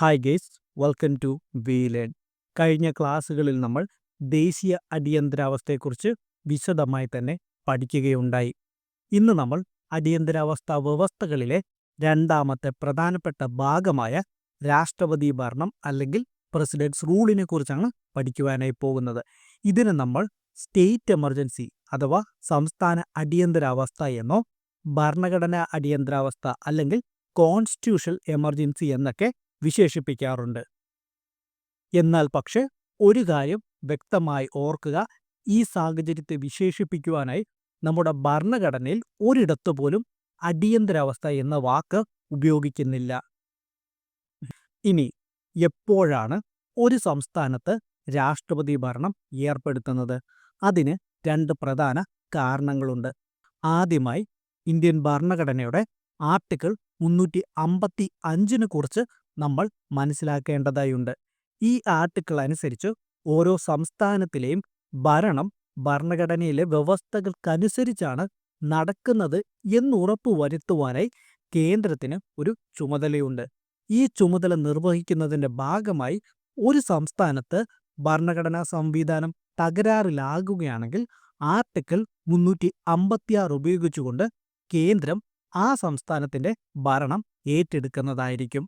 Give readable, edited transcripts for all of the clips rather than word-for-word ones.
Hi guys, welcome to WeLearn. കഴിഞ്ഞ ക്ലാസ്സുകളിൽ നമ്മൾ ദേശീയ അടിയന്തരാവസ്ഥയെക്കുറിച്ച് വിശദമായി തന്നെ പഠിക്കുകയുണ്ടായി. ഇന്ന് നമ്മൾ അടിയന്തരാവസ്ഥാ വ്യവസ്ഥകളിലെ രണ്ടാമത്തെ പ്രധാനപ്പെട്ട ഭാഗമായ രാഷ്ട്രപതി ഭരണം അല്ലെങ്കിൽ പ്രസിഡൻസ് റൂളിനെ കുറിച്ചാണ് പഠിക്കുവാനായി പോകുന്നത്. ഇതിന് നമ്മൾ സ്റ്റേറ്റ് എമർജൻസി അഥവാ സംസ്ഥാന അടിയന്തരാവസ്ഥ എന്നോ ഭരണഘടനാ അടിയന്തരാവസ്ഥ അല്ലെങ്കിൽ കോൺസ്റ്റിറ്റ്യൂഷണൽ എമർജൻസി എന്നൊക്കെ വിശേഷിപ്പിക്കാറുണ്ട്. എന്നാൽ പക്ഷേ ഒരു കാര്യം വ്യക്തമായി ഓർക്കുക, ഈ സാഹചര്യത്തെ വിശേഷിപ്പിക്കുവാനായി നമ്മുടെ ഭരണഘടനയിൽ ഒരിടത്തു പോലും അടിയന്തരാവസ്ഥ എന്ന വാക്ക് ഉപയോഗിക്കുന്നില്ല. ഇനി എപ്പോഴാണ് ഒരു സംസ്ഥാനത്ത് രാഷ്ട്രപതി ഭരണം ഏർപ്പെടുത്തുന്നത്? അതിന് രണ്ട് പ്രധാന കാരണങ്ങളുണ്ട്. ആദ്യമായി ഇന്ത്യൻ ഭരണഘടനയുടെ ആർട്ടിക്കിൾ 355 കുറിച്ച് നമ്മൾ മനസ്സിലാക്കേണ്ടതായുണ്ട്. ഈ ആർട്ടിക്കിൾ അനുസരിച്ച് ഓരോ സംസ്ഥാനത്തിലെയും ഭരണം ഭരണഘടനയിലെ വ്യവസ്ഥകൾക്കനുസരിച്ചാണ് നടക്കുന്നത് എന്നുറപ്പു വരുത്തുവാനായി കേന്ദ്രത്തിന് ഒരു ചുമതലയുണ്ട്. ഈ ചുമതല നിർവഹിക്കുന്നതിൻ്റെ ഭാഗമായി ഒരു സംസ്ഥാനത്ത് ഭരണഘടനാ സംവിധാനം തകരാറിലാകുകയാണെങ്കിൽ ആർട്ടിക്കിൾ 356 ഉപയോഗിച്ചുകൊണ്ട് കേന്ദ്രം ആ സംസ്ഥാനത്തിൻ്റെ ഭരണം ഏറ്റെടുക്കുന്നതായിരിക്കും.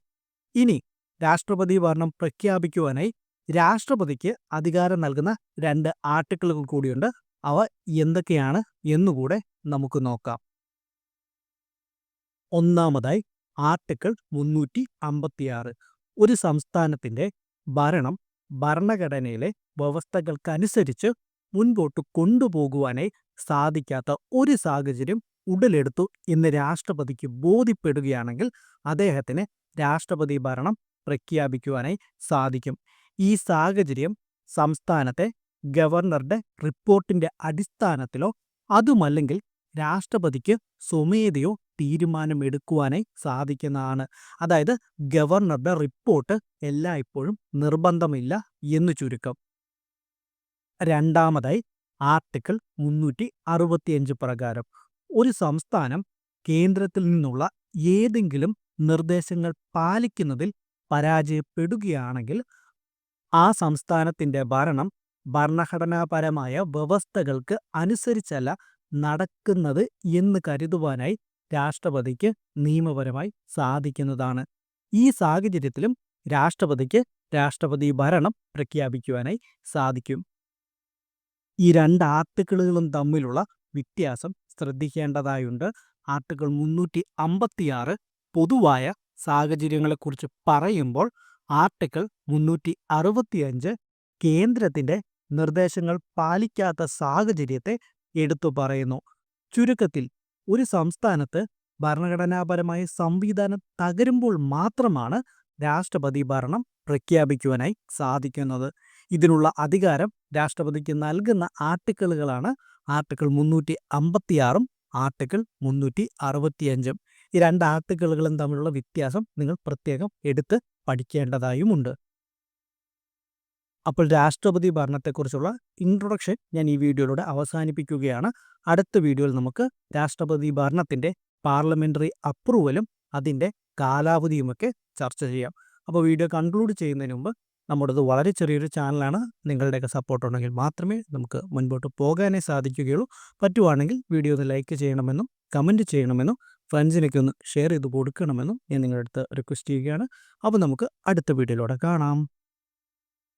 ഇനി രാഷ്ട്രപതി ഭരണം പ്രഖ്യാപിക്കുവാനായി രാഷ്ട്രപതിക്ക് അധികാരം നൽകുന്ന രണ്ട് ആർട്ടിക്കിളുകൾ കൂടിയുണ്ട്. അവ എന്തൊക്കെയാണ് എന്നുകൂടെ നമുക്ക് നോക്കാം. ഒന്നാമതായി ആർട്ടിക്കിൾ 356. ഒരു സംസ്ഥാനത്തിൻ്റെ ഭരണം ഭരണഘടനയിലെ വ്യവസ്ഥകൾക്കനുസരിച്ച് മുൻപോട്ട് കൊണ്ടുപോകുവാനായി സാധിക്കാത്ത ഒരു സാഹചര്യം ഉടലെടുത്തു എന്ന് രാഷ്ട്രപതിക്ക് ബോധ്യപ്പെടുകയാണെങ്കിൽ അദ്ദേഹത്തിന് രാഷ്ട്രപതി ഭരണം പ്രഖ്യാപിക്കുവാനായി സാധിക്കും. ഈ സാഹചര്യം സംസ്ഥാനത്തെ ഗവർണറുടെ റിപ്പോർട്ടിൻ്റെ അടിസ്ഥാനത്തിലോ അതുമല്ലെങ്കിൽ രാഷ്ട്രപതിക്ക് സ്വമേധയോ തീരുമാനമെടുക്കുവാനായി സാധിക്കുന്നതാണ്. അതായത് ഗവർണറുടെ റിപ്പോർട്ട് എല്ലായ്പ്പോഴും നിർബന്ധമില്ല എന്ന് ചുരുക്കം. രണ്ടാമതായി ആർട്ടിക്കിൾ 365 പ്രകാരം ഒരു സംസ്ഥാനം കേന്ദ്രത്തിൽ നിന്നുള്ള ഏതെങ്കിലും നിർദ്ദേശങ്ങൾ പാലിക്കുന്നതിൽ പരാജയപ്പെടുകയാണെങ്കിൽ ആ സംസ്ഥാനത്തിൻ്റെ ഭരണം ഭരണഘടനാപരമായ വ്യവസ്ഥകൾക്ക് അനുസരിച്ചല്ല നടക്കുന്നത് എന്ന് കരുതുവാനായി രാഷ്ട്രപതിക്ക് നിയമപരമായി സാധിക്കുന്നതാണ്. ഈ സാഹചര്യത്തിലും രാഷ്ട്രപതിക്ക് രാഷ്ട്രപതി ഭരണം പ്രഖ്യാപിക്കുവാനായി സാധിക്കും. ഈ രണ്ട് ആർട്ടിക്കിളുകളും തമ്മിലുള്ള വ്യത്യാസം ശ്രദ്ധിക്കേണ്ടതായുണ്ട്. ആർട്ടിക്കിൾ 356 പൊതുവായ സാഹചര്യങ്ങളെക്കുറിച്ച് പറയുമ്പോൾ ആർട്ടിക്കിൾ 365 കേന്ദ്രത്തിൻ്റെ നിർദ്ദേശങ്ങൾ പാലിക്കാത്ത സാഹചര്യത്തെ എടുത്തു പറയുന്നു. ചുരുക്കത്തിൽ ഒരു സംസ്ഥാനത്ത് ഭരണഘടനാപരമായ സംവിധാനം തകരുമ്പോൾ മാത്രമാണ് രാഷ്ട്രപതി ഭരണം പ്രഖ്യാപിക്കുവാനായി സാധിക്കുന്നത്. ഇതിനുള്ള അധികാരം രാഷ്ട്രപതിക്ക് നൽകുന്ന ആർട്ടിക്കിളുകളാണ് ആർട്ടിക്കിൾ 356 ആർട്ടിക്കിൾ 365. ഈ രണ്ട് ആർട്ടിക്കിളുകളും തമ്മിലുള്ള വ്യത്യാസം നിങ്ങൾ പ്രത്യേകം എടുത്ത് പഠിക്കേണ്ടതായുമുണ്ട്. അപ്പോൾ രാഷ്ട്രപതി ഭരണത്തെക്കുറിച്ചുള്ള ഇൻട്രൊഡക്ഷൻ ഞാൻ ഈ വീഡിയോയിലൂടെ അവസാനിപ്പിക്കുകയാണ്. അടുത്ത വീഡിയോയിൽ നമുക്ക് രാഷ്ട്രപതി ഭരണത്തിൻ്റെ പാർലമെൻ്ററി അപ്രൂവലും അതിൻ്റെ കാലാവധിയുമൊക്കെ ചർച്ച ചെയ്യാം. അപ്പോൾ വീഡിയോ കൺക്ലൂഡ് ചെയ്യുന്നതിന് മുമ്പ് നമ്മുടേത് വളരെ ചെറിയൊരു ചാനലാണ്. നിങ്ങളുടെയൊക്കെ സപ്പോർട്ട് ഉണ്ടെങ്കിൽ മാത്രമേ നമുക്ക് മുൻപോട്ട് പോകാനേ സാധിക്കുകയുള്ളൂ. പറ്റുവാണെങ്കിൽ വീഡിയോ ഒന്ന് ലൈക്ക് ചെയ്യണമെന്നും കമൻറ്റ് ചെയ്യണമെന്നും ഫ്രണ്ട്സിനൊക്കെ ഒന്ന് ഷെയർ ചെയ്ത് കൊടുക്കണമെന്നും ഞാൻ നിങ്ങളുടെ അടുത്ത് റിക്വസ്റ്റ് ചെയ്യുകയാണ്. അപ്പോൾ നമുക്ക് അടുത്ത വീഡിയോയിലൂടെ കാണാം.